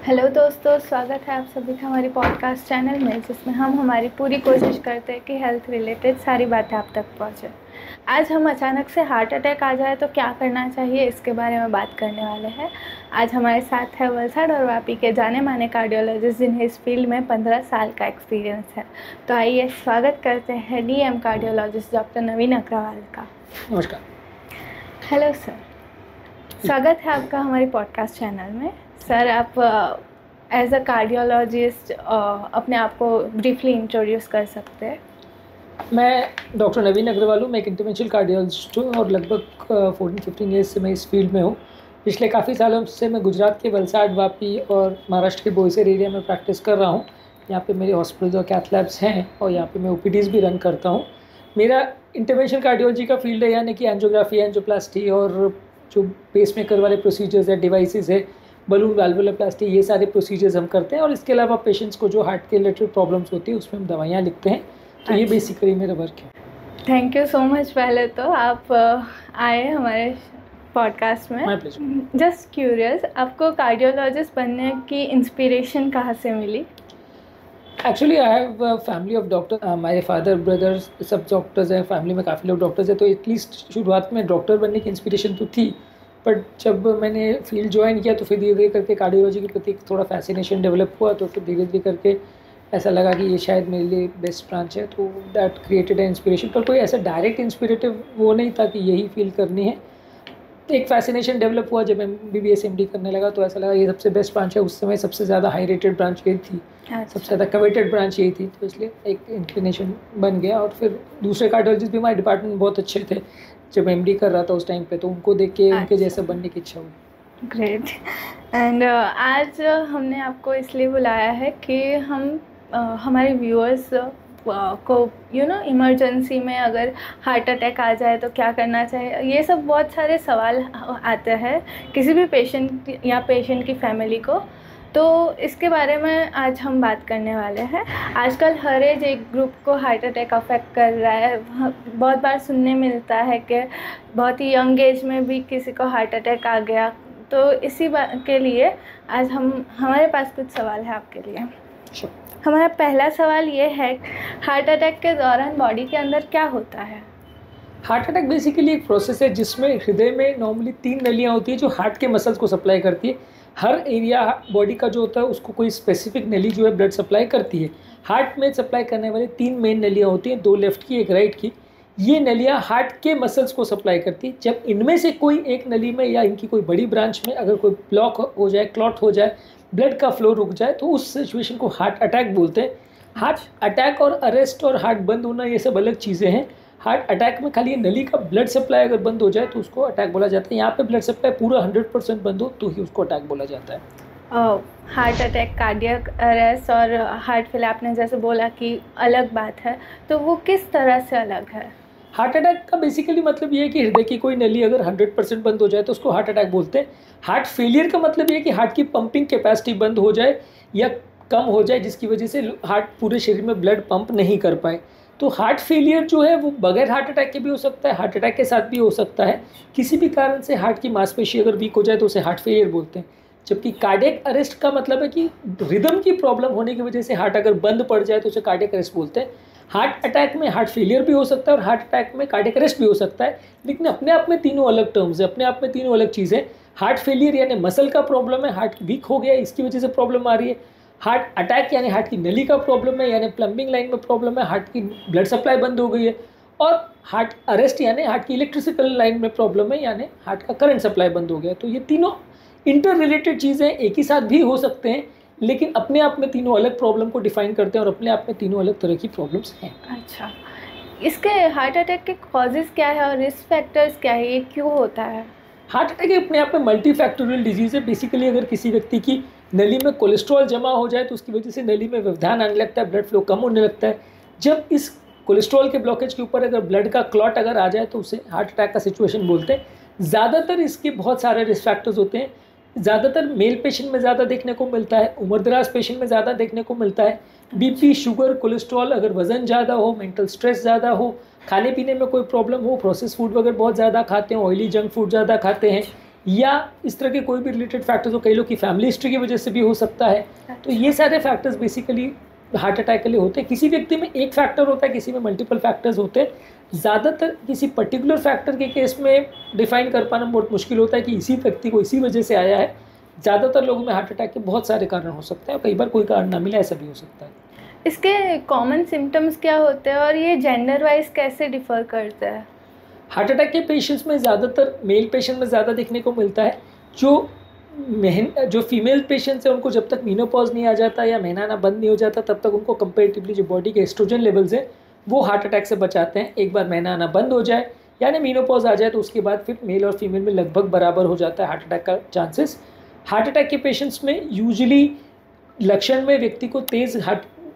Hello दोस्तों, स्वागत है आप सभी का हमारी पॉडकास्ट चैनल में, जिसमें हम हमारी पूरी कोशिश करते हैं कि हेल्थ रिलेटेड सारी बातें आप तक पहुंचे। आज हम अचानक से हार्ट अटैक आ जाए तो क्या करना चाहिए, इसके बारे में बात करने वाले हैं। आज हमारे साथ है वलसाड और वापी के जाने माने कार्डियोलॉजिस्ट, जिन्हें इस फील्ड में 15 साल का एक्सपीरियंस है। तो आइए स्वागत करते हैं डीएम कार्डियोलॉजिस्ट डॉक्टर नवीन अग्रवाल का। नमस्कार। हेलो सर, स्वागत है आपका हमारी पॉडकास्ट चैनल में। सर, आप एज अ कार्डियोलॉजिस्ट अपने आप को ब्रीफली इंट्रोड्यूस कर सकते हैं? मैं डॉक्टर नवीन अग्रवाल हूँ। मैं एक इंटरवेंशनल कार्डियोलॉजिस्ट हूँ और लगभग 14-15 ईयर्स से मैं इस फील्ड में हूँ। पिछले काफ़ी सालों से मैं गुजरात के वलसाड, वापी और महाराष्ट्र के बोईसर एरिया में प्रैक्टिस कर रहा हूँ। यहाँ पे मेरे हॉस्पिटल्स और कैथ लैब्स हैं और यहाँ पे मैं ओपीडीज़ भी रन करता हूँ। मेरा इंटरवेंशनल कार्डियोलॉजी का फील्ड है, यानी कि एंजियोग्राफी, एंजियोप्लास्टी और जो पेसमेकर वाले प्रोसीजर्स है, डिवाइसेस है, बलून वाल्वुलोप्लास्टी, ये सारे प्रोसीजर्स हम करते हैं। और इसके अलावा पेशेंट्स को जो हार्ट के रिलेटेड प्रॉब्लम्स होती है उसमें हम दवाइयाँ लिखते हैं। तो ये बेसिकली मेरा वर्क है। Thank you so much. पहले तो आप आए हमारे पॉडकास्ट में। My pleasure. जस्ट क्यूरियस, आपको कार्डियोलॉजिस्ट बनने की इंस्पिरेशन कहाँ से मिली? Actually I have a family of doctor. मेरे फादर, ब्रदर्स सब डॉक्टर्स हैं। फैमिली में काफ़ी लोग डॉक्टर्स हैं, तो एटलीस्ट शुरुआत में डॉक्टर बनने की इंस्पिरेशन तो थी। बट जब मैंने फील्ड ज्वाइन किया तो फिर धीरे धीरे करके कार्डियोलॉजी के प्रति थोड़ा फैसिनेशन डेवलप हुआ। तो फिर धीरे धीरे करके ऐसा लगा कि ये शायद मेरे लिए बेस्ट ब्रांच है। तो दैट क्रिएटेड एन इंस्पिरेशन। पर कोई ऐसा डायरेक्ट इंस्पिरेटिव वो नहीं था कि यही फील्ड करनी है। एक फैसिनेशन डेवलप हुआ जब MBBS MD करने लगा, तो ऐसा लगा ये सबसे बेस्ट ब्रांच है। उस समय सबसे ज़्यादा हाई रेटेड ब्रांच यही थी। सबसे ज़्यादा कवेटेड ब्रांच यही थी। तो इसलिए एक इंक्लिनेशन बन गया। और फिर दूसरे कार्डियोलॉजिस्ट भी हमारे डिपार्टमेंट में बहुत अच्छे थे जब MD कर रहा था उस टाइम पे, तो उनको देख के उनके जैसा बनने की इच्छा हुई। ग्रेट। एंड आज हमने आपको इसलिए बुलाया है कि हम हमारे व्यूअर्स को इमरजेंसी में अगर हार्ट अटैक आ जाए तो क्या करना चाहिए, ये सब बहुत सारे सवाल आते हैं किसी भी पेशेंट या पेशेंट की फैमिली को। तो इसके बारे में आज हम बात करने वाले हैं। आजकल हर एक ग्रुप को हार्ट अटैक अफेक्ट कर रहा है। बहुत बार सुनने मिलता है कि बहुत ही यंग एज में भी किसी को हार्ट अटैक आ गया। तो इसी बात के लिए आज हमारे पास कुछ सवाल है आपके लिए। हमारा पहला सवाल ये है, हार्ट अटैक के दौरान बॉडी के अंदर क्या होता है? हार्ट अटैक बेसिकली एक प्रोसेस है जिसमें हृदय में नॉर्मली 3 नलियाँ होती है जो हार्ट के मसल्स को सप्लाई करती है। हर एरिया बॉडी का जो होता है उसको कोई स्पेसिफिक नली जो है ब्लड सप्लाई करती है। हार्ट में सप्लाई करने वाली 3 मेन नलियाँ होती हैं, 2 लेफ्ट की, 1 राइट की। ये नलियाँ हार्ट के मसल्स को सप्लाई करती है। जब इनमें से कोई एक नली में या इनकी कोई बड़ी ब्रांच में अगर कोई ब्लॉक हो जाए, क्लॉट हो जाए, ब्लड का फ्लो रुक जाए, तो उस सिचुएशन को हार्ट अटैक बोलते हैं। हार्ट अटैक और अरेस्ट और हार्ट बंद होना ये सब अलग चीज़ें हैं। हार्ट अटैक में खाली ये नली का ब्लड सप्लाई अगर बंद हो जाए तो उसको अटैक बोला जाता है। यहाँ पे ब्लड सप्लाई पूरा 100% बंद हो तो ही उसको अटैक बोला जाता है। हार्ट अटैक, कार्डियक अरेस्ट और हार्ट फेल आपने जैसे बोला कि अलग बात है, तो वो किस तरह से अलग है? हार्ट अटैक का बेसिकली मतलब ये है कि हृदय की कोई नली अगर 100% बंद हो जाए तो उसको हार्ट अटैक बोलते हैं। हार्ट फेलियर का मतलब ये है कि हार्ट की पंपिंग कैपेसिटी बंद हो जाए या कम हो जाए, जिसकी वजह से हार्ट पूरे शरीर में ब्लड पंप नहीं कर पाए। तो हार्ट फेलियर जो है वो बगैर हार्ट अटैक के भी हो सकता है, हार्ट अटैक के साथ भी हो सकता है। किसी भी कारण से हार्ट की मांसपेशी अगर वीक हो जाए तो उसे हार्ट फेलियर बोलते हैं। जबकि कार्डियक अरेस्ट का मतलब है कि रिदम की प्रॉब्लम होने की वजह से हार्ट अगर बंद पड़ जाए तो उसे कार्डियक अरेस्ट बोलते हैं। हार्ट अटैक में हार्ट फेलियर भी हो सकता है और हार्ट अटैक में कार्डियक अरेस्ट भी हो सकता है, लेकिन अपने आप में तीनों अलग टर्म्स है, अपने आप में तीनों अलग चीज़ें। हार्ट फेलियर यानी मसल का प्रॉब्लम है, हार्ट वीक हो गया इसकी वजह से प्रॉब्लम आ रही है। हार्ट अटैक यानी हार्ट की नली का प्रॉब्लम है, यानी प्लम्बिंग लाइन में प्रॉब्लम है, हार्ट की ब्लड सप्लाई बंद हो गई है। और हार्ट अरेस्ट यानी हार्ट की इलेक्ट्रिसिकल लाइन में प्रॉब्लम है, यानी हार्ट का करंट सप्लाई बंद हो गया। तो ये तीनों इंटर रिलेटेड चीज़ें एक ही साथ भी हो सकते हैं, लेकिन अपने आप में तीनों अलग प्रॉब्लम को डिफाइन करते हैं और अपने आप में तीनों अलग तरह की प्रॉब्लम्स हैं। अच्छा, इसके हार्ट अटैक के कॉजेज़ क्या है और रिस्क फैक्टर्स क्या है, ये क्यों होता है? हार्ट अटैक अपने आप में मल्टी फैक्टोरियल डिजीज़ है। बेसिकली अगर किसी व्यक्ति की नली में कोलेस्ट्रॉल जमा हो जाए तो उसकी वजह से नली में व्यवधान आने लगता है, ब्लड फ्लो कम होने लगता है। जब इस कोलेस्ट्रॉल के ब्लॉकेज के ऊपर अगर ब्लड का क्लॉट अगर आ जाए तो उसे हार्ट अटैक का सिचुएशन बोलते हैं। ज़्यादातर इसके बहुत सारे रिस्क फैक्टर्स होते हैं। ज़्यादातर मेल पेशेंट में ज़्यादा देखने को मिलता है, उम्रदराज पेशेंट में ज़्यादा देखने को मिलता है। बीपी, शुगर, कोलेस्ट्रॉल, अगर वज़न ज़्यादा हो, मेंटल स्ट्रेस ज़्यादा हो, खाने पीने में कोई प्रॉब्लम हो, प्रोसेस फूड वगैरह बहुत ज़्यादा खाते हैं, ऑयली जंक फूड ज़्यादा खाते हैं, या इस तरह के कोई भी रिलेटेड फैक्टर्स हो, कई लोग की फैमिली हिस्ट्री की वजह से भी हो सकता है। तो ये सारे फैक्टर्स बेसिकली हार्ट अटैक के लिए होते हैं। किसी व्यक्ति में एक फैक्टर होता है, किसी में मल्टीपल फैक्टर्स होते हैं। ज़्यादातर किसी पर्टिकुलर फैक्टर के केस में डिफाइन कर पाना बहुत मुश्किल होता है कि इसी व्यक्ति को इसी वजह से आया है। ज़्यादातर लोगों में हार्ट अटैक के बहुत सारे कारण हो सकते हैं और कई बार कोई कारण ना मिले, ऐसा भी हो सकता है। इसके कॉमन सिम्टम्स क्या होते हैं और ये जेंडर वाइज कैसे डिफर करता है? हार्ट अटैक के पेशेंट्स में ज़्यादातर मेल पेशेंट में ज़्यादा देखने को मिलता है। जो फीमेल पेशेंट्स हैं उनको जब तक मीनोपॉज नहीं आ जाता या महीना आना बंद नहीं हो जाता तब तक उनको कंपेरेटिवली जो बॉडी के एस्ट्रोजन लेवल्स हैं वो हार्ट अटैक से बचाते हैं। एक बार महीना आना बंद हो जाए यानी मीनोपॉज आ जाए तो उसके बाद फिर मेल और फीमेल में लगभग बराबर हो जाता है हार्ट अटैक का चांसेस। हार्ट अटैक के पेशेंट्स में यूजुअली लक्षण में व्यक्ति को तेज़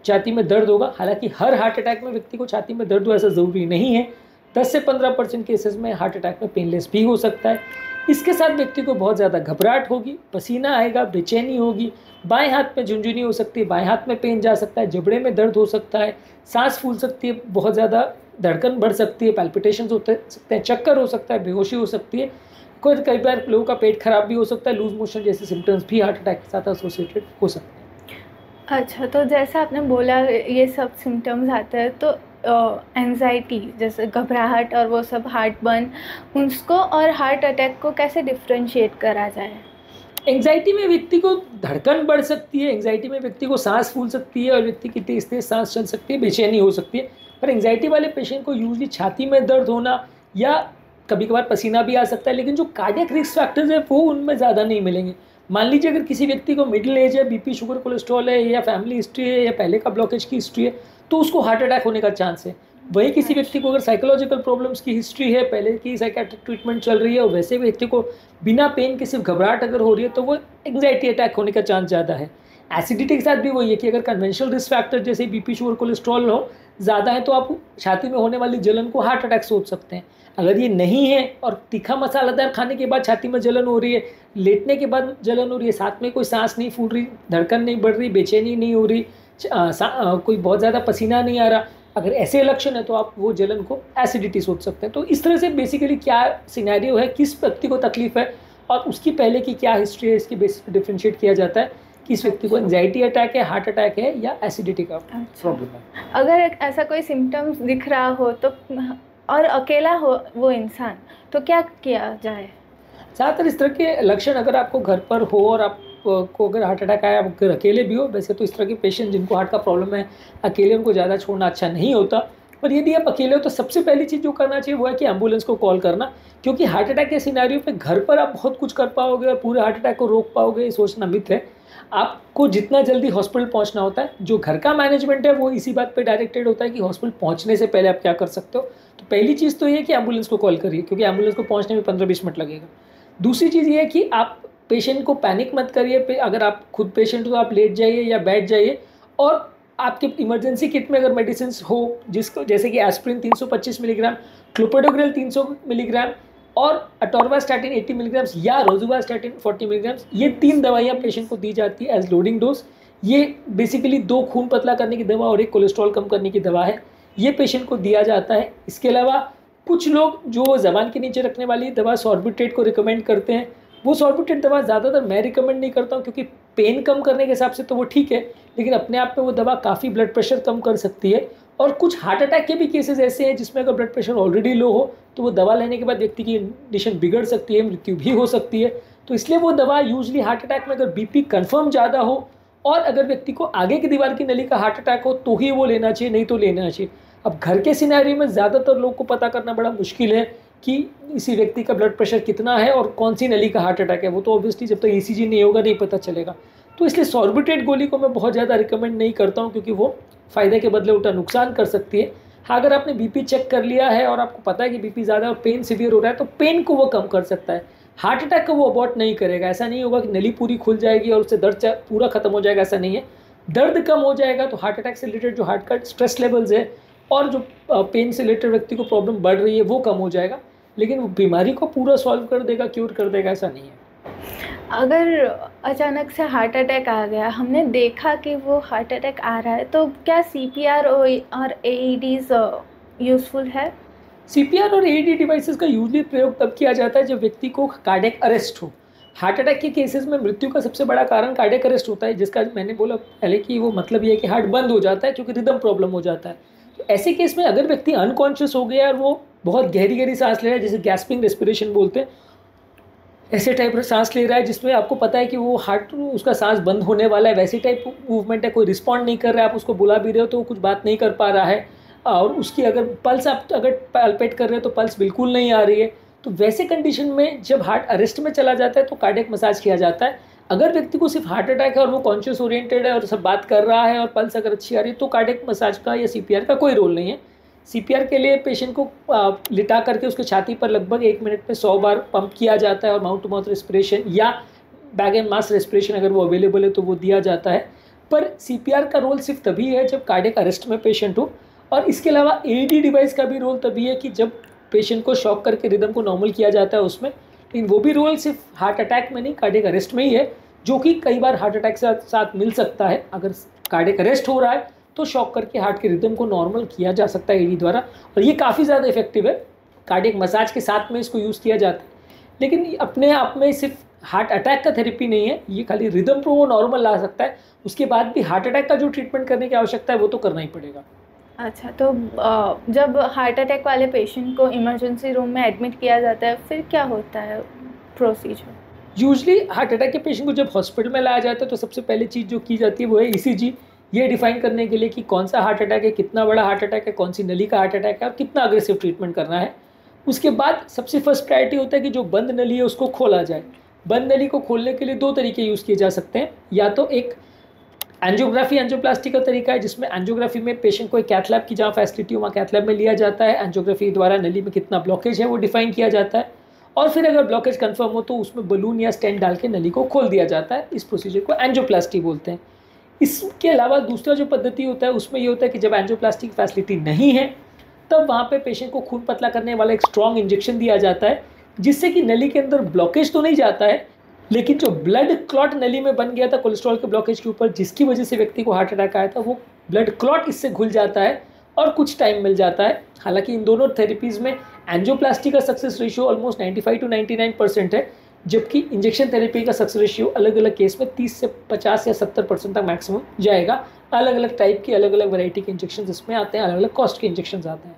छाती में दर्द होगा। हालांकि हर हार्ट अटैक में व्यक्ति को छाती में दर्द हो ऐसा ज़रूरी नहीं है। 10 से 15% केसेस में हार्ट अटैक में पेनलेस भी हो सकता है। इसके साथ व्यक्ति को बहुत ज़्यादा घबराहट होगी, पसीना आएगा, बेचैनी होगी, बाएं हाथ में झुनझुनी हो सकती है, बाएं हाथ में पेन जा सकता है, जबड़े में दर्द हो सकता है, सांस फूल सकती है, बहुत ज़्यादा धड़कन बढ़ सकती है, पैल्पिटेशंस होते सकते हैं, चक्कर हो सकता है, बेहोशी हो सकती है। कई बार लोगों का पेट खराब भी हो सकता है, लूज मोशन जैसे सिम्टम्स भी हार्ट अटैक के साथ एसोसिएटेड हो सकते हैं। अच्छा, तो जैसा आपने बोला ये सब सिम्टम्स आते हैं तो एंजाइटी जैसे घबराहट और वो सब हार्ट बर्न उसको और हार्ट अटैक को कैसे डिफ्रेंशिएट करा जाए? एंजाइटी में व्यक्ति को धड़कन बढ़ सकती है, एंजाइटी में व्यक्ति को सांस फूल सकती है और व्यक्ति की तेज तेज सांस चल सकती है, बेचैनी हो सकती है। पर एंजाइटी वाले पेशेंट को यूजली छाती में दर्द होना या कभी कभार पसीना भी आ सकता है, लेकिन जो कार्डियक रिस्क फैक्टर्स है वो उनमें ज़्यादा नहीं मिलेंगे। मान लीजिए अगर किसी व्यक्ति को मिडिल एज है, बीपी शुगर कोलेस्ट्रॉल है या फैमिली हिस्ट्री है या पहले का ब्लॉकेज की हिस्ट्री है तो उसको हार्ट अटैक होने का चांस है। वही किसी व्यक्ति को अगर साइकोलॉजिकल प्रॉब्लम्स की हिस्ट्री है, पहले की साइकेट्रिक ट्रीटमेंट चल रही है और वैसे व्यक्ति को बिना पेन के सिर्फ घबराहट अगर हो रही है तो वो एंग्जाइटी अटैक होने का चांस ज़्यादा है। एसिडिटी के साथ भी वही है कि अगर कन्वेंशनल रिस्क फैक्टर जैसे बीपी शुगर कोलेस्ट्रॉल हो ज़्यादा है तो आप छाती में होने वाली जलन को हार्ट अटैक सोच सकते हैं। अगर ये नहीं है और तीखा मसालादार खाने के बाद छाती में जलन हो रही है, लेटने के बाद जलन हो रही है, साथ में कोई सांस नहीं फूल रही, धड़कन नहीं बढ़ रही, बेचैनी नहीं हो रही, कोई बहुत ज़्यादा पसीना नहीं आ रहा, अगर ऐसे लक्षण है तो आप वो जलन को एसिडिटी सोच सकते हैं। तो इस तरह से बेसिकली क्या सिनेरियो है, किस व्यक्ति को तकलीफ है और उसकी पहले की क्या हिस्ट्री है, इसकी बेसिस पर डिफ्रेंशिएट किया जाता है कि इस व्यक्ति को एंजाइटी अटैक है, हार्ट अटैक है या एसिडिटी का प्रॉब्लम है। अगर ऐसा कोई सिम्टम्स दिख रहा हो तो और अकेला हो वो इंसान तो क्या किया जाए? ज़्यादातर इस तरह के लक्षण अगर आपको घर पर हो और आपको अगर हार्ट अटैक आया, आप अगर अकेले भी हो, वैसे तो इस तरह के पेशेंट जिनको हार्ट का प्रॉब्लम है अकेले उनको ज़्यादा छोड़ना अच्छा नहीं होता, पर यदि आप अकेले हो तो सबसे पहली चीज़ जो करना चाहिए वो है कि एम्बुलेंस को कॉल करना। क्योंकि हार्ट अटैक के सिनेरियो पे घर पर आप बहुत कुछ कर पाओगे और पूरे हार्ट अटैक को रोक पाओगे ये सोचना मिथ है। आपको जितना जल्दी हॉस्पिटल पहुंचना होता है, जो घर का मैनेजमेंट है वो इसी बात पे डायरेक्टेड होता है कि हॉस्पिटल पहुंचने से पहले आप क्या कर सकते हो। तो पहली चीज़ तो ये है कि एम्बुलेंस को कॉल करिए, क्योंकि एम्बुलेंस को पहुंचने में 15-20 मिनट लगेगा। दूसरी चीज़ ये है कि आप पेशेंट को पैनिक मत करिए। अगर आप खुद पेशेंट हो तो आप लेट जाइए या बैठ जाइए और आपके इमरजेंसी किट में अगर मेडिसिन हो जिसको जैसे कि एस्प्रिन 325 मिलीग्राम, क्लोपिडोग्रेल 300 मिलीग्राम और अटोरवास्टैटिन 80 मिलीग्राम या रोजुवास्टैटिन 40 मिलीग्राम, ये 3 दवाइयाँ पेशेंट को दी जाती है एज लोडिंग डोज। ये बेसिकली 2 खून पतला करने की दवा और 1 कोलेस्ट्रॉल कम करने की दवा है, ये पेशेंट को दिया जाता है। इसके अलावा कुछ लोग जो ज़बान के नीचे रखने वाली दवा सॉर्बिट्रेट को रिकमेंड करते हैं, वो सॉर्बिट्रेट दवा ज़्यादातर मैं रिकमेंड नहीं करता हूँ, क्योंकि पेन कम करने के हिसाब से तो वो ठीक है, लेकिन अपने आप में वो दवा काफ़ी ब्लड प्रेशर कम कर सकती है। और कुछ हार्ट अटैक के भी केसेस ऐसे हैं जिसमें अगर ब्लड प्रेशर ऑलरेडी लो हो तो वो दवा लेने के बाद व्यक्ति की कंडीशन बिगड़ सकती है, मृत्यु भी हो सकती है। तो इसलिए वो दवा यूजली हार्ट अटैक में अगर बीपी कन्फर्म ज़्यादा हो और अगर व्यक्ति को आगे की दीवार की नली का हार्ट अटैक हो तो ही वो लेना चाहिए, नहीं तो लेना चाहिए। अब घर के सिनेरियो में ज़्यादातर लोग को पता करना बड़ा मुश्किल है कि इसी व्यक्ति का ब्लड प्रेशर कितना है और कौन सी नली का हार्ट अटैक है, वो तो ऑब्वियसली जब तक ईसीजी नहीं होगा नहीं पता चलेगा। तो इसलिए सॉर्बिट्रेट गोली को मैं बहुत ज़्यादा रिकमेंड नहीं करता हूँ, क्योंकि वो फ़ायदे के बदले उल्टा नुकसान कर सकती है। हाँ, अगर आपने बीपी चेक कर लिया है और आपको पता है कि बीपी ज़्यादा और पेन सीवियर हो रहा है तो पेन को वो कम कर सकता है, हार्ट अटैक को वो अबॉर्ट नहीं करेगा। ऐसा नहीं होगा कि नली पूरी खुल जाएगी और उससे दर्द पूरा खत्म हो जाएगा, ऐसा नहीं है। दर्द कम हो जाएगा तो हार्ट अटैक से रिलेटेड जो हार्ट का स्ट्रेस लेवल्स है और जो पेन से रिलेटेड व्यक्ति को प्रॉब्लम बढ़ रही है वो कम हो जाएगा, लेकिन वो बीमारी को पूरा सॉल्व कर देगा, क्योर कर देगा, ऐसा नहीं है। अगर अचानक से हार्ट अटैक आ गया, हमने देखा कि वो हार्ट अटैक आ रहा है, तो क्या CPR और AEDs यूज़फुल है? सीपीआर और एईडी डिवाइसेस का यूजली प्रयोग तब किया जाता है जब व्यक्ति को कार्डियक अरेस्ट हो। हार्ट अटैक के केसेस में मृत्यु का सबसे बड़ा कारण कार्डियक अरेस्ट होता है, जिसका मैंने बोला पहले कि वो मतलब ये है कि हार्ट बंद हो जाता है क्योंकि रिदम प्रॉब्लम हो जाता है। तो ऐसे केस में अगर व्यक्ति अनकॉन्शियस हो गया और वो बहुत गहरी गहरी सांस ले रहा है, जिसे गैस्पिंग रेस्पिरेशन बोलते हैं, ऐसे टाइप का सांस ले रहा है जिसमें आपको पता है कि वो हार्ट उसका सांस बंद होने वाला है, वैसे टाइप मूवमेंट है, कोई रिस्पॉन्ड नहीं कर रहा है, आप उसको बुला भी रहे हो तो वो कुछ बात नहीं कर पा रहा है, और उसकी अगर पल्स आप अगर पैल्पेट कर रहे हो तो पल्स बिल्कुल नहीं आ रही है, तो वैसे कंडीशन में जब हार्ट अरेस्ट में चला जाता है तो कार्डियक मसाज किया जाता है। अगर व्यक्ति को सिर्फ हार्ट अटैक है और वो कॉन्शियस ओरिएंटेड है और सब बात कर रहा है और पल्स अगर अच्छी आ रही है तो कार्डियक मसाज का या सीपीआर का कोई रोल नहीं है। सीपीआर के लिए पेशेंट को लिटा करके उसके छाती पर लगभग 1 मिनट में 100 बार पंप किया जाता है और माउथ टू माउथ रेस्पिरेशन या बैग एंड मास्क रेस्पिरेशन अगर वो अवेलेबल है तो वो दिया जाता है। पर सीपीआर का रोल सिर्फ तभी है जब कार्डियक अरेस्ट में पेशेंट हो, और इसके अलावा एईडी डिवाइस का भी रोल तभी है कि जब पेशेंट को शॉक करके रिदम को नॉर्मल किया जाता है उसमें। लेकिन वो भी रोल सिर्फ हार्ट अटैक में नहीं, कार्डियक अरेस्ट में ही है, जो कि कई बार हार्ट अटैक के साथ मिल सकता है। अगर कार्डियक अरेस्ट हो रहा है तो शॉक करके हार्ट के रिदम को नॉर्मल किया जा सकता है एडी द्वारा, और ये काफ़ी ज़्यादा इफेक्टिव है। कार्डियक मसाज के साथ में इसको यूज़ किया जाता है, लेकिन अपने आप में सिर्फ हार्ट अटैक का थेरेपी नहीं है, ये खाली रिदम को वो नॉर्मल ला सकता है। उसके बाद भी हार्ट अटैक का जो ट्रीटमेंट करने की आवश्यकता है वो तो करना ही पड़ेगा। अच्छा, तो जब हार्ट अटैक वाले पेशेंट को इमरजेंसी रूम में एडमिट किया जाता है फिर क्या होता है प्रोसीजर? यूजली हार्ट अटैक के पेशेंट को जब हॉस्पिटल में लाया जाता है तो सबसे पहले चीज़ जो की जाती है वो है ईसीजी, ये डिफाइन करने के लिए कि कौन सा हार्ट अटैक है, कितना बड़ा हार्ट अटैक है, कौन सी नली का हार्ट अटैक है और कितना अग्रेसिव ट्रीटमेंट करना है। उसके बाद सबसे फर्स्ट प्रायोरिटी होता है कि जो बंद नली है उसको खोला जाए। बंद नली को खोलने के लिए 2 तरीके यूज़ किए जा सकते हैं, या तो एक एंजियोग्राफी एंजियोप्लास्टी का तरीका है जिसमें एंजियोग्राफी में पेशेंट को एक कैथ लैब की जहाँ फैसिलिटी हो वहाँ कैथ लैब में लिया जाता है, एंजियोग्राफी द्वारा नली में कितना ब्लॉकेज है वो डिफाइन किया जाता है, और फिर अगर ब्लॉकेज कंफर्म हो तो उसमें बलून या स्टेंट डाल के नली को खोल दिया जाता है। इस प्रोसीजर को एंजियोप्लास्टी बोलते हैं। इसके अलावा दूसरा जो पद्धति होता है उसमें ये होता है कि जब एंजियोप्लास्टी की फैसिलिटी नहीं है तब वहाँ पे पेशेंट को खून पतला करने वाला एक स्ट्रॉन्ग इंजेक्शन दिया जाता है, जिससे कि नली के अंदर ब्लॉकेज तो नहीं जाता है, लेकिन जो ब्लड क्लॉट नली में बन गया था कोलेस्ट्रॉल के ब्लॉकेज के ऊपर, जिसकी वजह से व्यक्ति को हार्ट अटैक आया था, वो ब्लड क्लॉट इससे घुल जाता है और कुछ टाइम मिल जाता है। हालांकि इन दोनों थेरेपीज़ में एंजियोप्लास्टी का सक्सेस रेशियो ऑलमोस्ट 95 to 99% है, जबकि इंजेक्शन थेरेपी का सक्सेस रेशियो अलग अलग केस में 30 से 50 या 70% तक मैक्सिमम जाएगा। अलग अलग टाइप की अलग अलग वैरायटी के इंजेक्शन इसमें आते हैं, अलग अलग कॉस्ट के इंजेक्शन आते हैं।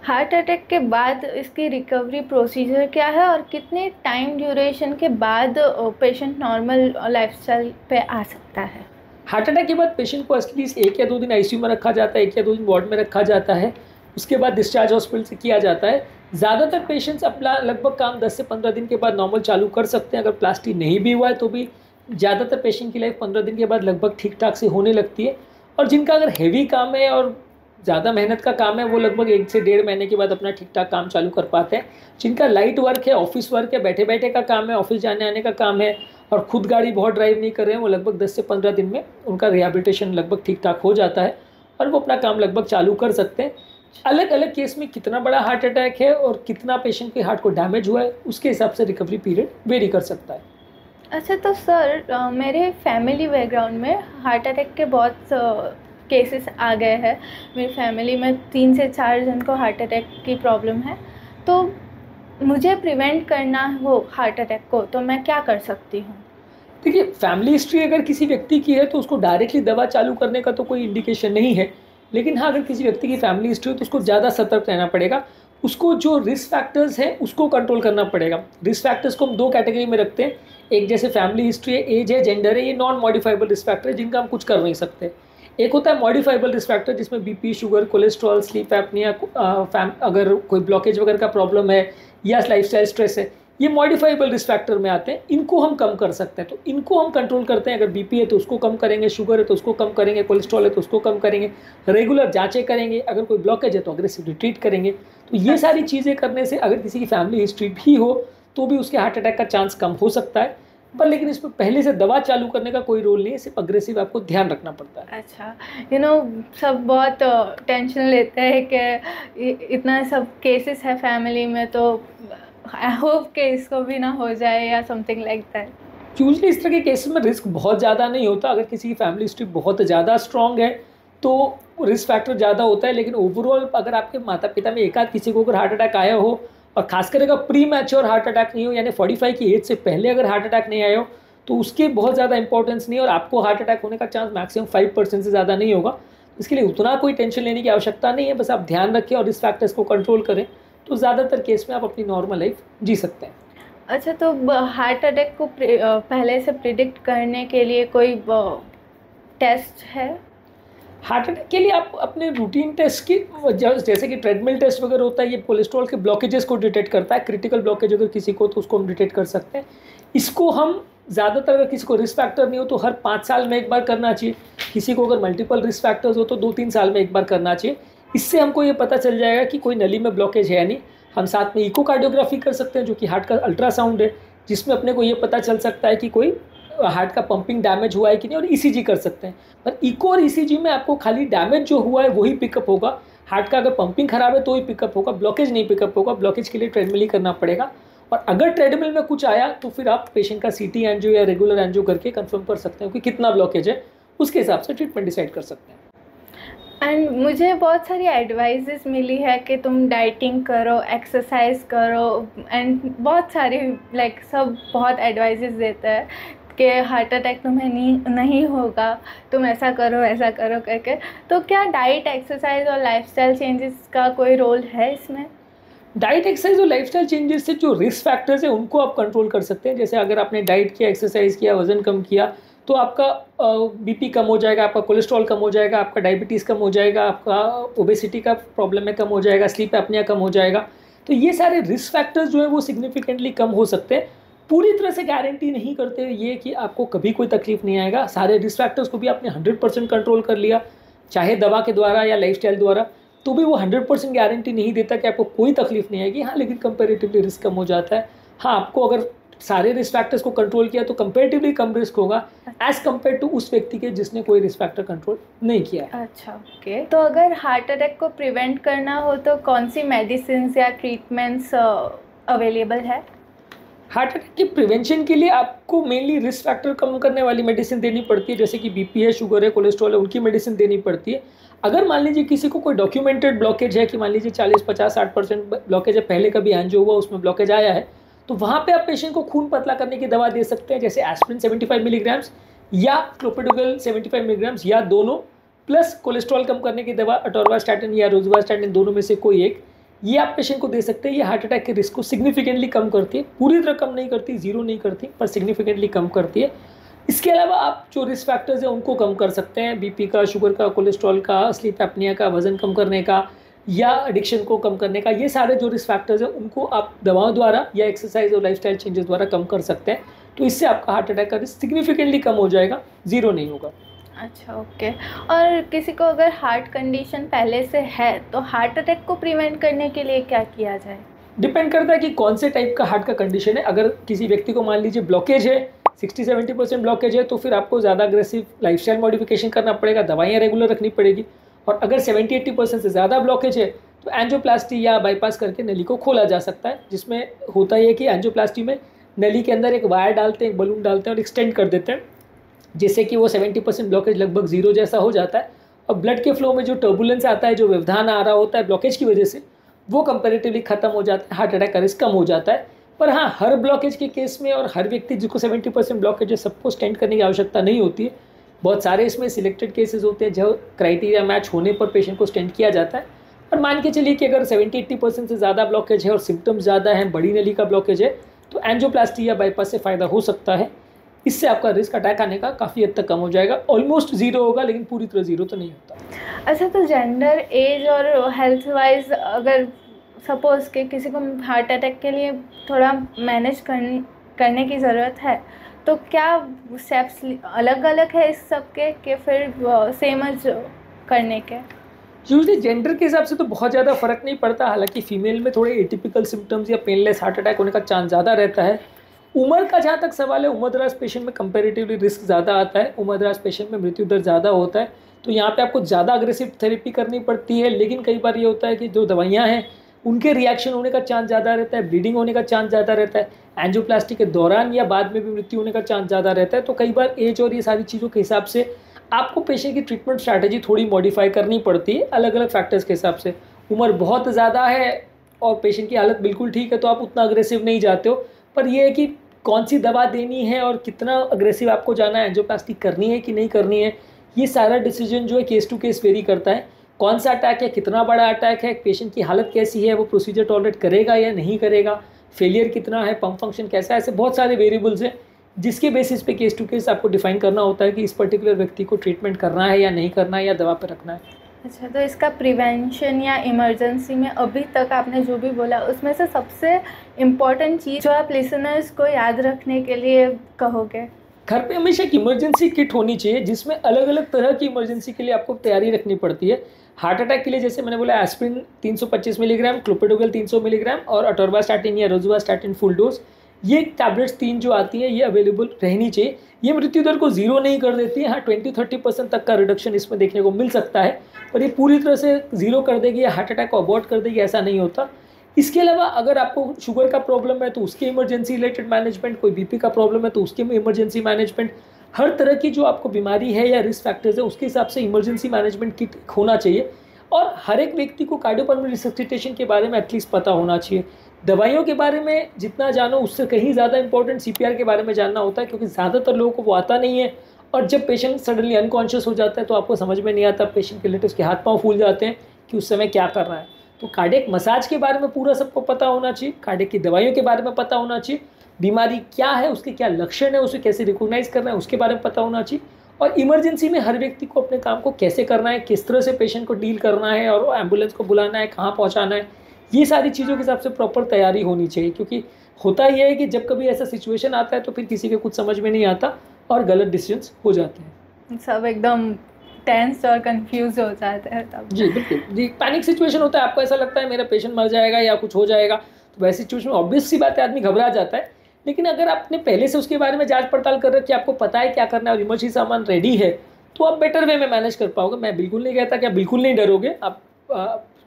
हार्ट अटैक के बाद इसकी रिकवरी प्रोसीजर क्या है और कितने टाइम ड्यूरेशन के बाद पेशेंट नॉर्मल लाइफस्टाइल पे आ सकता है? हार्ट अटैक के बाद पेशेंट को एटलीस्ट 1 या 2 दिन आईसीयू में रखा जाता है, 1 या 2 दिन वार्ड में रखा जाता है, उसके बाद डिस्चार्ज हॉस्पिटल से किया जाता है। ज़्यादातर पेशेंट्स अपना लगभग काम 10 से 15 दिन के बाद नॉर्मल चालू कर सकते हैं। अगर प्लास्टी नहीं भी हुआ है तो भी ज़्यादातर पेशेंट की लाइफ 15 दिन के बाद लगभग ठीक ठाक से होने लगती है, और जिनका अगर हैवी काम है और ज़्यादा मेहनत का काम है वो लगभग 1 से 1.5 महीने के बाद अपना ठीक ठाक काम चालू कर पाते हैं। जिनका लाइट वर्क है, ऑफिस वर्क है, बैठे बैठे का काम है, ऑफिस जाने आने का काम है और खुद गाड़ी बहुत ड्राइव नहीं कर रहे हैं, वो लगभग 10 से 15 दिन में उनका रिहेबिलिटेशन लगभग ठीक ठाक हो जाता है और वो अपना काम लगभग चालू कर सकते हैं। अलग अलग केस में कितना बड़ा हार्ट अटैक है और कितना पेशेंट के हार्ट को डैमेज हुआ है उसके हिसाब से रिकवरी पीरियड वेरी कर सकता है। अच्छा, तो सर मेरे फैमिली बैकग्राउंड में हार्ट अटैक के बहुत केसेस आ गए हैं। मेरी फैमिली में 3 से 4 जन को हार्ट अटैक की प्रॉब्लम है, तो मुझे प्रिवेंट करना हो हार्ट अटैक को तो मैं क्या कर सकती हूँ? देखिए, फैमिली हिस्ट्री अगर किसी व्यक्ति की है तो उसको डायरेक्टली दवा चालू करने का तो कोई इंडिकेशन नहीं है, लेकिन हाँ, अगर किसी व्यक्ति की फैमिली हिस्ट्री हो तो उसको ज़्यादा सतर्क रहना पड़ेगा। उसको जो रिस्क फैक्टर्स हैं उसको कंट्रोल करना पड़ेगा। रिस्क फैक्टर्स को हम 2 कैटेगरी में रखते हैं। एक जैसे फैमिली हिस्ट्री है, एज है, जेंडर है, ये नॉन मॉडिफाइबल रिस्क फैक्टर है जिनका हम कुछ कर नहीं सकते। एक होता है मॉडिफाइबल रिस्क फैक्टर जिसमें BP, sugar, cholesterol, sleep apnoea, अगर कोई ब्लॉकेज वगैरह का प्रॉब्लम है या लाइफस्टाइल स्ट्रेस है, ये मॉडिफाइबल रिस्क फैक्टर में आते हैं। इनको हम कम कर सकते हैं, तो इनको हम कंट्रोल करते हैं। अगर बीपी है तो उसको कम करेंगे, शुगर है तो उसको कम करेंगे, कोलेस्ट्रॉल है तो उसको कम करेंगे, रेगुलर जांचें करेंगे, अगर कोई ब्लॉकेज है तो अग्रेसिवली ट्रीट करेंगे। तो ये सारी चीज़ें करने से अगर किसी की फैमिली हिस्ट्री भी हो तो भी उसके हार्ट अटैक का चांस कम हो सकता है। पर लेकिन इसमें पहले से दवा चालू करने का कोई रोल नहीं है, सिर्फ अग्रेसिव आपको ध्यान रखना पड़ता है। अच्छा, सब बहुत टेंशन लेते हैं कि इतना सब केसेस है फैमिली में, तो आई होप कि इसको भी ना हो जाए या समथिंग लाइक दैट। यूजली इस तरह के केसेस में रिस्क बहुत ज़्यादा नहीं होता। अगर किसी की फैमिली हिस्ट्री बहुत ज़्यादा स्ट्रॉन्ग है तो रिस्क फैक्टर ज़्यादा होता है, लेकिन ओवरऑल अगर आपके माता पिता में एक आध किसी को अगर हार्ट अटैक आया हो, और खासकर अगर प्री मैच्योर हार्ट अटैक नहीं हो, यानी 45 की एज से पहले अगर हार्ट अटैक नहीं आया हो, तो उसके बहुत ज़्यादा इंपॉर्टेंस नहीं है, और आपको हार्ट अटैक होने का चांस मैक्सिमम 5% से ज़्यादा नहीं होगा। इसके लिए उतना कोई टेंशन लेने की आवश्यकता नहीं है, बस आप ध्यान रखें और रिस्क फैक्टर्स को कंट्रोल करें, तो ज़्यादातर केस में आप अपनी नॉर्मल लाइफ जी सकते हैं। अच्छा, तो हार्ट अटैक को पहले से प्रिडिक्ट करने के लिए कोई टेस्ट है? हार्ट अटैक के लिए आप अपने रूटीन टेस्ट की, जैसे कि ट्रेडमिल टेस्ट वगैरह होता है, ये कोलेस्ट्रॉल के ब्लॉकेजेस को डिटेक्ट करता है। क्रिटिकल ब्लॉकेज अगर किसी को, तो उसको हम डिटेक्ट कर सकते हैं। इसको हम ज़्यादातर, अगर किसी को रिस्क फैक्टर नहीं हो तो हर 5 साल में एक बार करना चाहिए। किसी को अगर मल्टीपल रिस्क फैक्टर्स हो तो 2-3 साल में एक बार करना चाहिए। इससे हमको ये पता चल जाएगा कि कोई नली में ब्लॉकेज है या नहीं। हम साथ में इकोकार्डियोग्राफी कर सकते हैं, जो कि हार्ट का अल्ट्रासाउंड है, जिसमें अपने को ये पता चल सकता है कि कोई हार्ट का पंपिंग डैमेज हुआ है कि नहीं, और ईसीजी कर सकते हैं। पर इको और ईसीजी में आपको खाली डैमेज जो हुआ है वही पिकअप होगा। हार्ट का अगर पंपिंग खराब है तो ही पिकअप होगा, ब्लॉकेज नहीं पिकअप होगा। ब्लॉकेज के लिए ट्रेडमिल ही करना पड़ेगा, और अगर ट्रेडमिल में कुछ आया तो फिर आप पेशेंट का सीटी एंजियो या रेगुलर एंजियो करके कंफर्म कर सकते हैं कि कितना ब्लॉकेज है, उसके हिसाब से ट्रीटमेंट डिसाइड कर सकते हैं। एंड मुझे बहुत सारी एडवाइजेस मिली है कि तुम डाइटिंग करो, एक्सरसाइज करो, एंड बहुत सारी सब बहुत एडवाइजेस देते हैं कि हार्ट अटैक तुम्हें नहीं होगा, तुम ऐसा करो ऐसा करो करके। तो क्या डाइट, एक्सरसाइज और लाइफस्टाइल चेंजेस का कोई रोल है इसमें? डाइट, एक्सरसाइज और लाइफस्टाइल चेंजेस से जो रिस्क फैक्टर्स है उनको आप कंट्रोल कर सकते हैं। जैसे अगर आपने डाइट किया, एक्सरसाइज किया, वजन कम किया, तो आपका बीपी कम हो जाएगा, आपका कोलेस्ट्रॉल कम हो जाएगा, आपका डायबिटीज़ कम हो जाएगा, आपका ओबेसिटी का प्रॉब्लम है कम हो जाएगा, स्लीप एपनिया कम हो जाएगा। तो ये सारे रिस्क फैक्टर्स जो है वो सिग्निफिकेंटली कम हो सकते हैं। पूरी तरह से गारंटी नहीं करते ये कि आपको कभी कोई तकलीफ नहीं आएगा। सारे रिस्क फैक्टर्स को भी आपने 100% कंट्रोल कर लिया, चाहे दवा के द्वारा या लाइफस्टाइल द्वारा, तो भी वो 100% गारंटी नहीं देता कि आपको कोई तकलीफ नहीं आएगी। हाँ, लेकिन कंपेरेटिवली रिस्क कम हो जाता है। हाँ, आपको अगर सारे रिस्क फैक्टर्स को कंट्रोल किया तो कंपेरेटिवली कम रिस्क होगा एज कम्पेयर टू उस व्यक्ति के जिसने कोई रिस्क फैक्टर कंट्रोल नहीं किया है। अच्छा, ओके। तो अगर हार्ट अटैक को प्रिवेंट करना हो तो कौन सी मेडिसिन या ट्रीटमेंट्स अवेलेबल है? हार्ट अटैक की प्रिवेंशन के लिए आपको मेनली रिस्क फैक्टर कम करने वाली मेडिसिन देनी पड़ती है, जैसे कि बीपी है, शुगर है, कोलेस्ट्रॉल है, उनकी मेडिसिन देनी पड़ती है। अगर मान लीजिए किसी को कोई डॉक्यूमेंटेड ब्लॉकेज है कि मान लीजिए 40, 50, 60% ब्लॉकेज है, पहले कभी एंजियो हुआ उसमें ब्लॉकेज आया है, तो वहाँ पे आप पेशेंट को खून पतला करने की दवा दे सकते हैं, जैसे एस्पिरिन 75 मिलीग्राम्स या क्लोपिडोग्रेल 75 मिलीग्राम्स, या दोनों, प्लस कोलेस्ट्रॉल कम करने की दवा अटोरवास्टैटिन या रोजुवास्टैटिन, दोनों में से कोई एक, ये आप पेशेंट को दे सकते हैं। ये हार्ट अटैक के रिस्क को सिग्निफिकेंटली कम करती है, पूरी तरह कम नहीं करती, जीरो नहीं करती, पर सिग्निफिकेंटली कम करती है। इसके अलावा आप जो रिस्क फैक्टर्स हैं उनको कम कर सकते हैं, बीपी का, शुगर का, कोलेस्ट्रॉल का, स्लीप एपनिया का, वजन कम करने का या एडिक्शन को कम करने का। ये सारे जो रिस्क फैक्टर्स हैं उनको आप दवाओं द्वारा या एक्सरसाइज और लाइफस्टाइल चेंजेस द्वारा कम कर सकते हैं। तो इससे आपका हार्ट अटैक का रिस्क सिग्निफिकेंटली कम हो जाएगा, जीरो नहीं होगा। अच्छा, ओके। और किसी को अगर हार्ट कंडीशन पहले से है तो हार्ट अटैक को प्रिवेंट करने के लिए क्या किया जाए? डिपेंड करता है कि कौन से टाइप का हार्ट का कंडीशन है। अगर किसी व्यक्ति को मान लीजिए ब्लॉकेज है, 60-70% ब्लॉकेज है, तो फिर आपको ज़्यादा अग्रेसिव लाइफस्टाइल मॉडिफिकेशन करना पड़ेगा, दवाइयाँ रेगुलर रखनी पड़ेगी। और अगर 70-80% से ज़्यादा ब्लॉकेज है तो एंजियोप्लास्टी या बाईपास करके नली को खोला जा सकता है, जिसमें होता ही है कि एंजियोप्लास्टी में नली के अंदर एक वायर डालते हैं, एक बलून डालते हैं और एक्सटेंड कर देते हैं, जिससे कि वो 70% ब्लॉकेज लगभग जीरो जैसा हो जाता है। और ब्लड के फ्लो में जो टर्बुलेंस आता है, जो व्यवधान आ रहा होता है ब्लॉकेज की वजह से, वो कंपेरेटिवली खत्म हो जाता है, हार्ट अटैक का रिस्क कम हो जाता है। पर हाँ, हर ब्लॉकेज के केस में और हर व्यक्ति जिसको 70% ब्लॉकेज है सबको स्टेंट करने की आवश्यकता नहीं होती है। बहुत सारे इसमें सिलेक्टेड केसेस होते हैं जो क्राइटेरिया मैच होने पर पेशेंट को स्टेंट किया जाता है। और मान के चलिए कि अगर 70-80% से ज़्यादा ब्लॉकेज है और सिम्टम्स ज़्यादा हैं, बड़ी नली का ब्लॉकेज है, तो एंजियोप्लास्टी या बाईपास से फ़ायदा हो सकता है। इससे आपका रिस्क अटैक आने का काफ़ी हद तक कम हो जाएगा, ऑलमोस्ट जीरो होगा, लेकिन पूरी तरह जीरो तो नहीं होता। अच्छा, तो जेंडर, एज और हेल्थ वाइज अगर सपोज़ कि किसी को हार्ट अटैक के लिए थोड़ा मैनेज करने की ज़रूरत है, तो क्या स्टेप्स अलग अलग है इस सब के फिर सेम करने के? यूजली जेंडर के हिसाब से तो बहुत ज़्यादा फ़र्क नहीं पड़ता, हालांकि फीमेल में थोड़े एटिपिकल सिम्टम्स या पेनलेस हार्ट अटैक होने का चांस ज़्यादा रहता है। उम्र का जहाँ तक सवाल है, उम्रदराज पेशेंट में कंपैरेटिवली रिस्क ज़्यादा आता है, उम्रदराज पेशेंट में मृत्यु दर ज़्यादा होता है, तो यहाँ पे आपको ज़्यादा अग्रेसिव थेरेपी करनी पड़ती है। लेकिन कई बार ये होता है कि जो दवाइयाँ हैं उनके रिएक्शन होने का चांस ज़्यादा रहता है, ब्लीडिंग होने का चांस ज़्यादा रहता है, एंजियोप्लास्टी के दौरान या बाद में भी मृत्यु होने का चांस ज़्यादा रहता है। तो कई बार एज और ये सारी चीज़ों के हिसाब से आपको पेशेंट की ट्रीटमेंट स्ट्रैटेजी थोड़ी मॉडिफाई करनी पड़ती है अलग अलग फैक्टर्स के हिसाब से। उम्र बहुत ज़्यादा है और पेशेंट की हालत बिल्कुल ठीक है तो आप उतना अग्रेसिव नहीं जाते हो, पर यह है कि कौन सी दवा देनी है और कितना अग्रेसिव आपको जाना है, एंजियोप्लास्टी करनी है कि नहीं करनी है, ये सारा डिसीजन जो है केस टू केस वेरी करता है। कौन सा अटैक है, कितना बड़ा अटैक है, पेशेंट की हालत कैसी है, वो प्रोसीजर टॉलरेट करेगा या नहीं करेगा, फेलियर कितना है, पंप फंक्शन कैसा है, ऐसे बहुत सारे वेरिएबल्स हैं जिसके बेसिस पे केस टू केस आपको डिफाइन करना होता है कि इस पर्टिकुलर व्यक्ति को ट्रीटमेंट करना है या नहीं करना है या दवा पर रखना है। अच्छा, तो इसका प्रिवेंशन या इमरजेंसी में अभी तक आपने जो भी बोला उसमें से सबसे इम्पॉर्टेंट चीज़ जो आप लिसनर्स को याद रखने के लिए कहोगे? घर पे हमेशा एक इमरजेंसी किट होनी चाहिए जिसमें अलग अलग तरह की इमरजेंसी के लिए आपको तैयारी रखनी पड़ती है। हार्ट अटैक के लिए जैसे मैंने बोला एस्पिरिन 325 मिलीग्राम, क्लोपिडोग्रेल 300 मिलीग्राम और अटोरवास्टैटिन या रोजुवास्टैटिन फुल डोज, ये टैबलेट्स 3 जो आती है ये अवेलेबल रहनी चाहिए। ये मृत्यु दर को जीरो नहीं कर देती है, हाँ 20-30% तक का रिडक्शन इसमें देखने को मिल सकता है, पर ये पूरी तरह से जीरो कर देगी या हार्ट अटैक को अबॉर्ट कर देगी ऐसा नहीं होता। इसके अलावा अगर आपको शुगर का प्रॉब्लम है तो उसके इमरजेंसी रिलेटेड मैनेजमेंट, कोई बीपी का प्रॉब्लम है तो उसके इमरजेंसी मैनेजमेंट, हर तरह की जो आपको बीमारी है या रिस्क फैक्टर्स है उसके हिसाब से इमरजेंसी मैनेजमेंट किट होना चाहिए। और हर एक व्यक्ति को कार्डियोपल्मोनरी रिससिटेशन के बारे में एटलीस्ट पता होना चाहिए। दवाइयों के बारे में जितना जानो उससे कहीं ज़्यादा इंपॉर्टेंट सीपीआर के बारे में जानना होता है, क्योंकि ज़्यादातर लोगों को वो आता नहीं है और जब पेशेंट सडनली अनकॉन्शियस हो जाता है तो आपको समझ में नहीं आता, पेशेंट के रिलेटिव्स के हाथ पाँव फूल जाते हैं कि उस समय क्या कर रहा है। तो कार्डियक मसाज के बारे में पूरा सबको पता होना चाहिए, कार्डियक की दवाइयों के बारे में पता होना चाहिए, बीमारी क्या है, उसके क्या लक्षण है, उसे कैसे रिकॉग्नाइज करना है उसके बारे में पता होना चाहिए, और इमरजेंसी में हर व्यक्ति को अपने काम को कैसे करना है, किस तरह से पेशेंट को डील करना है और एम्बुलेंस को बुलाना है, कहाँ पहुँचाना है, ये सारी चीज़ों के हिसाब से प्रॉपर तैयारी होनी चाहिए। क्योंकि होता यह है कि जब कभी ऐसा सिचुएशन आता है तो फिर किसी के कुछ समझ में नहीं आता और गलत डिसीजंस हो जाते हैं, सब एकदम टेंस और कंफ्यूज हो जाते हैं तब। जी बिल्कुल जी, पैनिक सिचुएशन होता है, आपको ऐसा लगता है मेरा पेशेंट मर जाएगा या कुछ हो जाएगा, तो वैसी सिचुएशन में ऑब्वियस सी बात है आदमी घबरा जाता है। लेकिन अगर आपने पहले से उसके बारे में जांच पड़ताल कर रखी है, आपको पता है क्या करना है और इमरजेंसी सामान रेडी है, तो आप बेटर वे में मैनेज कर पाओगे। मैं बिल्कुल नहीं कहता कि आप बिल्कुल नहीं डरोगे, आप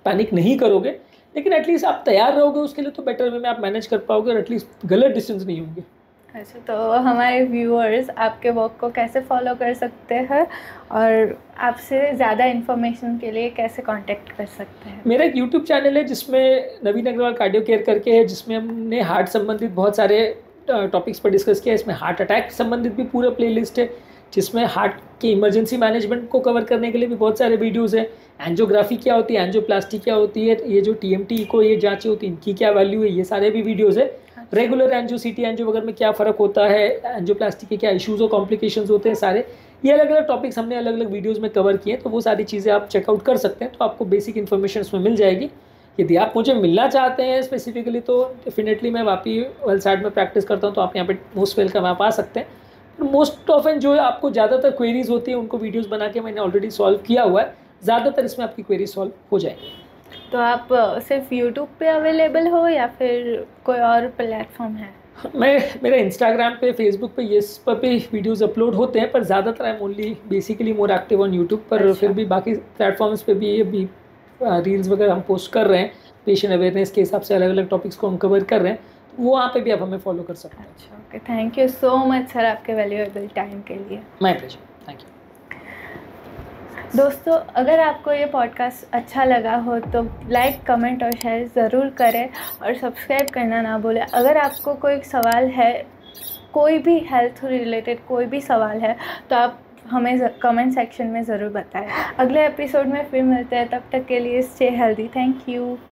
पैनिक नहीं करोगे, लेकिन एटलीस्ट आप तैयार रहोगे उसके लिए तो बेटर वे में आप मैनेज कर पाओगे और एटलीस्ट गलत डिसीजंस नहीं होंगे। अच्छा, तो हमारे व्यूअर्स आपके वर्क को कैसे फॉलो कर सकते हैं और आपसे ज़्यादा इन्फॉर्मेशन के लिए कैसे कांटेक्ट कर सकते हैं? मेरा एक यूट्यूब चैनल है जिसमें नवीन अग्रवाल कार्डियो केयर करके है, जिसमें हमने हार्ट संबंधित बहुत सारे टॉपिक्स पर डिस्कस किया। इसमें हार्ट अटैक संबंधित भी पूरा प्लेलिस्ट है जिसमें हार्ट की इमरजेंसी मैनेजमेंट को कवर करने के लिए भी बहुत सारे वीडियोस हैं। एंजियोग्राफी क्या होती है, एंजियोप्लास्टी क्या होती है, ये जो टीएमटी को ये जांचें होती है इनकी क्या वैल्यू है, ये सारे भी वीडियोस है। रेगुलर एंजियो, सीटी एंजियो वगैरह में क्या फ़र्क होता है, एंजियोप्लास्टी के क्या इश्यूज़ और कॉम्प्लिकेशंस होते हैं, सारे ये अलग अलग टॉपिक्स हमने अलग अलग वीडियोज़ में कवर किए हैं, तो वो सारी चीज़ें आप चेकआउट कर सकते हैं, तो आपको बेसिक इन्फॉर्मेशन उसमें मिल जाएगी। यदि आप मुझे मिलना चाहते हैं स्पेसिफिकली तो डेफिनेटली मैं वापी वलसाड में प्रैक्टिस करता हूँ, तो आप यहाँ पे मोस्ट वेलकम आप आ सकते हैं। मोस्ट ऑफन जो है आपको ज़्यादातर क्वेरीज होती है उनको वीडियोस बना के मैंने ऑलरेडी सॉल्व किया हुआ है, ज़्यादातर इसमें आपकी क्वेरी सॉल्व हो जाएगी। तो आप सिर्फ यूट्यूब पे अवेलेबल हो या फिर कोई और प्लेटफॉर्म है? मेरा इंस्टाग्राम पे, फेसबुक पे, ये पर भी वीडियोस अपलोड होते हैं, पर ज़्यादातर I am only basically more active on YouTube पर। अच्छा। फिर भी बाकी प्लेटफॉर्म्स पे भी अभी रील्स वगैरह हम पोस्ट कर रहे हैं, पेशेंट अवेयरनेस के हिसाब से अलग अलग टॉपिक्स को हम कवर कर रहे हैं, तो वो वहाँ पे भी आप हमें फॉलो कर सकते हैं। अच्छा, okay, thank you so much sir आपके वैल्यूएबल टाइम के लिए। My pleasure, thank you. दोस्तों, अगर आपको ये पॉडकास्ट अच्छा लगा हो तो लाइक, कमेंट और शेयर ज़रूर करें और सब्सक्राइब करना ना भूलें। अगर आपको कोई सवाल है, कोई भी हेल्थ रिलेटेड कोई भी सवाल है, तो आप हमें कमेंट सेक्शन में ज़रूर बताएं। अगले एपिसोड में फिर मिलते हैं, तब तक के लिए स्टे हेल्दी। Thank you.